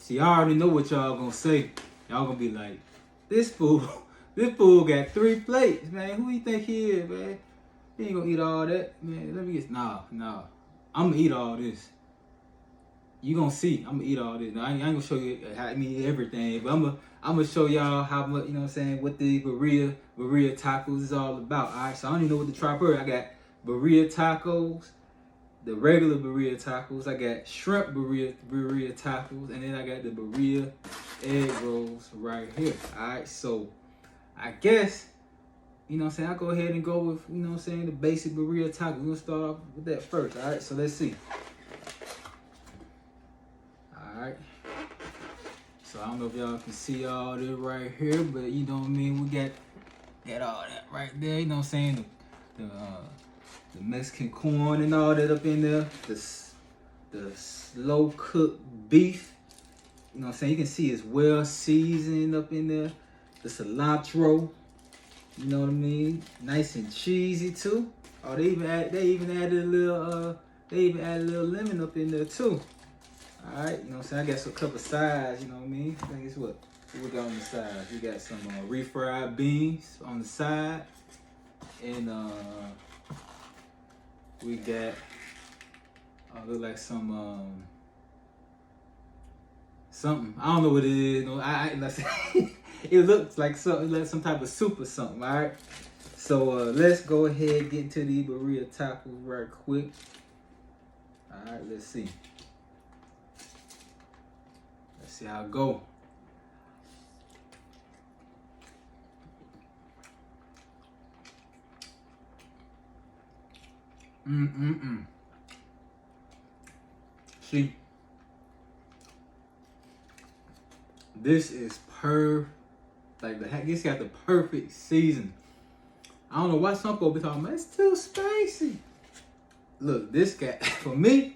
See, I already know what y'all gonna say. Y'all gonna be like, this fool, this fool got 3 plates, man. Who you think he is, man? He ain't gonna eat all that, man. Let me get, nah. I'm gonna eat all this. You gonna see, I'm gonna eat all this. Now, I ain't gonna show you how I mean everything, but I'm gonna show y'all how much, you know what I'm saying, what the Birria tacos is all about. Alright, so I don't even know what to try first. I got Birria tacos, the regular Birria tacos, I got shrimp Birria tacos, and then I got the Birria egg rolls right here. Alright, so I guess, you know what I'm saying, I'll go ahead and go with, you know what I'm saying, the basic Birria taco. We're gonna start off with that first. Alright, so let's see. Alright, so I don't know if y'all can see all this right here, but you know what I mean, we got all that right there, you know what I'm saying, the Mexican corn and all that up in there, the slow cooked beef, you know what I'm saying, you can see it's well seasoned up in there, the cilantro, you know what I mean, nice and cheesy too. Oh, they even added a little lemon up in there too. Alright, you know what I'm saying? I got a couple sides, you know what I mean? I think it's what we got on the side. We got some refried beans on the side. And we got look like some something. I don't know what it is. No, it looks like something, like some type of soup or something, alright? So let's go ahead and get into the Birria tacos right quick. Alright, let's see. See how it go. See, this is this got the perfect season. I don't know why some people be talking about it's too spicy. Look, this got, for me, you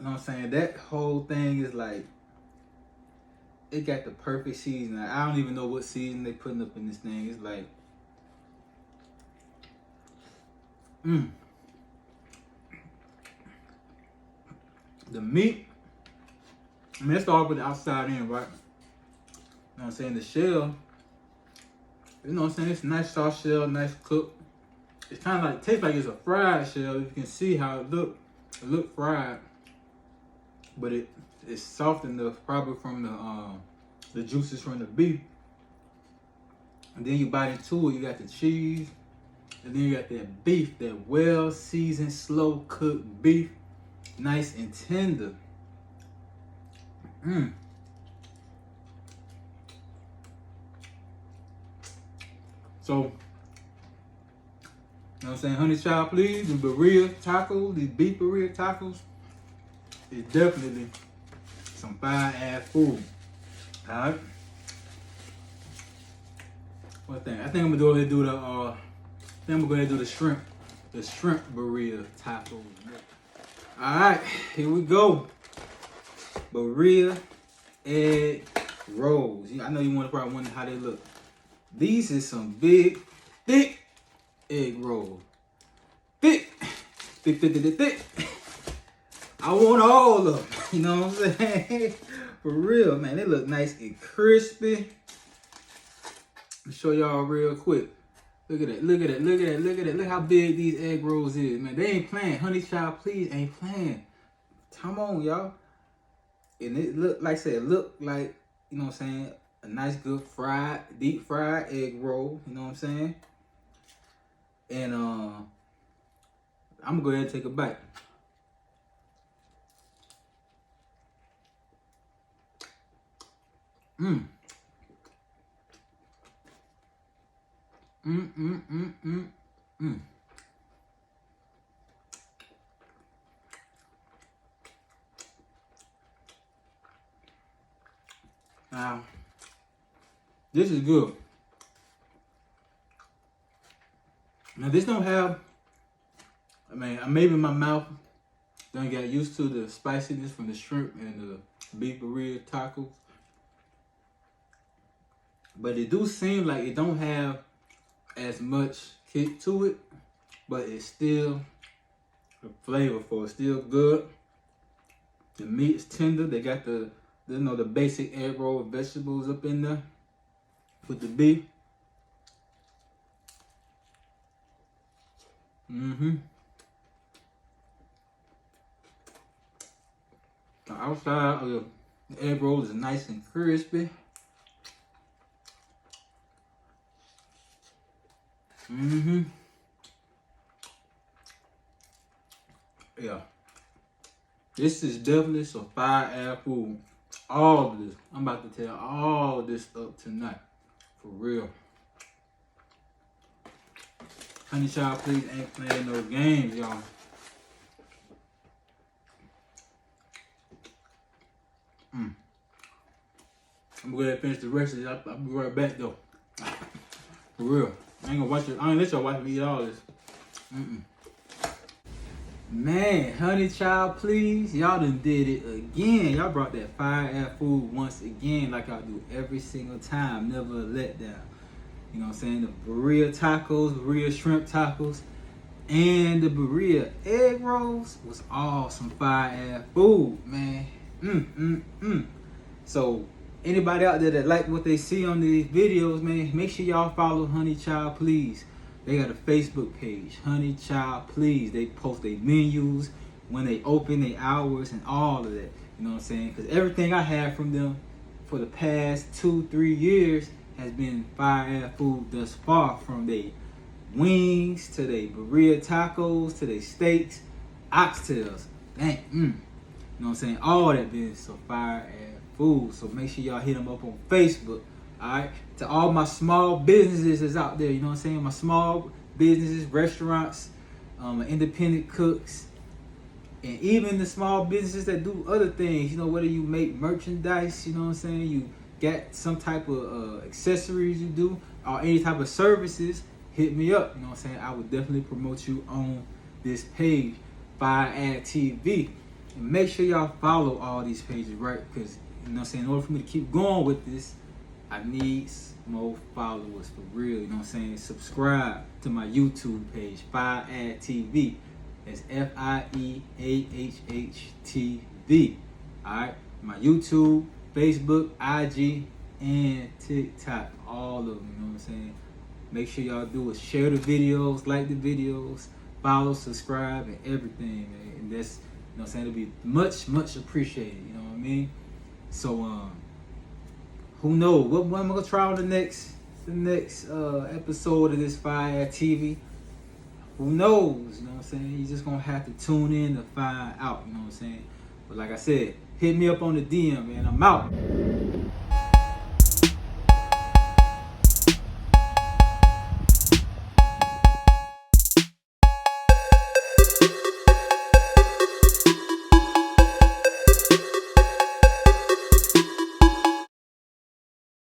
know what I'm saying, that whole thing is like, it got the perfect season. I don't even know what season they putting up in this thing. It's like, the meat. I mean, let's start with the outside in, right? You know what I'm saying? The shell, you know what I'm saying? It's a nice soft shell, nice cook. It's kind of like, tastes like it's a fried shell. You can see how it look. It look fried, but it's soft enough, probably from the juices from the beef. And then you bite into it, you got the cheese, and then you got that beef, that well seasoned, slow cooked beef, nice and tender. So, you know what I'm saying, honey child, please, the Birria tacos, these beef Birria tacos, is definitely some fine ass food. Alright. What thing? I think I'm gonna go ahead and do the shrimp Birria tacos. Alright, here we go. Birria egg rolls. I know you probably wonder how they look. These is some big, thick egg rolls. Thick. I want all of them. You know what I'm saying? For real, man. They look nice and crispy. Let me show y'all real quick. Look at that. Look how big these egg rolls is, man. They ain't playing. Honey child, please ain't playing. Come on, y'all. And it look like I said, look like, you know what I'm saying, a nice good deep fried egg roll, you know what I'm saying? And I'm gonna go ahead and take a bite. Now, this is good. Now this don't have, I mean, maybe my mouth done got used to the spiciness from the shrimp and the beef Birria tacos. But it do seem like it don't have as much kick to it, but it's still flavorful. It's still good. The meat is tender. They got the You know, the basic egg roll with vegetables up in there with the beef. The outside of the egg roll is nice and crispy. Yeah. This is definitely some fire-ass food. All of this. I'm about to tear all of this up tonight. For real. Honey Child, please ain't playing no games, y'all. I'm gonna go ahead and finish the rest of this. I'll be right back though. For real. I ain't gonna watch it. I ain't let y'all watch me eat all this. Man, Honey Child, please. Y'all done did it again. Y'all brought that fire-ass food once again, like y'all do every single time. Never a letdown. You know what I'm saying? The Birria tacos, Birria shrimp tacos, and the Birria egg rolls was all some fire-ass food, man. So, anybody out there that like what they see on these videos, man, make sure y'all follow Honey Child, please. They got a Facebook page, Honey Child, please. They post their menus, when they open, their hours, and all of that. You know what I'm saying? Because everything I have from them for the past 2-3 years has been fire-ass food thus far. From their wings, to their Birria tacos, to their steaks, oxtails. Dang, You know what I'm saying? All that been some fire-ass food. So make sure y'all hit them up on Facebook. Alright, to all my small businesses that's out there, you know what I'm saying? My small businesses, restaurants, independent cooks, and even the small businesses that do other things, you know, whether you make merchandise, you know what I'm saying? You got some type of accessories you do, or any type of services, hit me up, you know what I'm saying? I would definitely promote you on this page, Fire Ad TV. And make sure y'all follow all these pages, right? Because, you know what I'm saying, in order for me to keep going with this, I need more followers for real, you know what I'm saying? Subscribe to my YouTube page, Fire Ad TV. That's FIEAHH Alright? My YouTube, Facebook, IG, and TikTok. All of them, you know what I'm saying? Make sure y'all do is share the videos, like the videos, follow, subscribe, and everything, man. And that's, you know what I'm saying? It'll be much, much appreciated, you know what I mean? So, who knows? What I'm gonna try on the next episode of this Fire TV? Who knows? You know what I'm saying? You just gonna have to tune in to find out. You know what I'm saying? But like I said, hit me up on the DM, man. I'm out.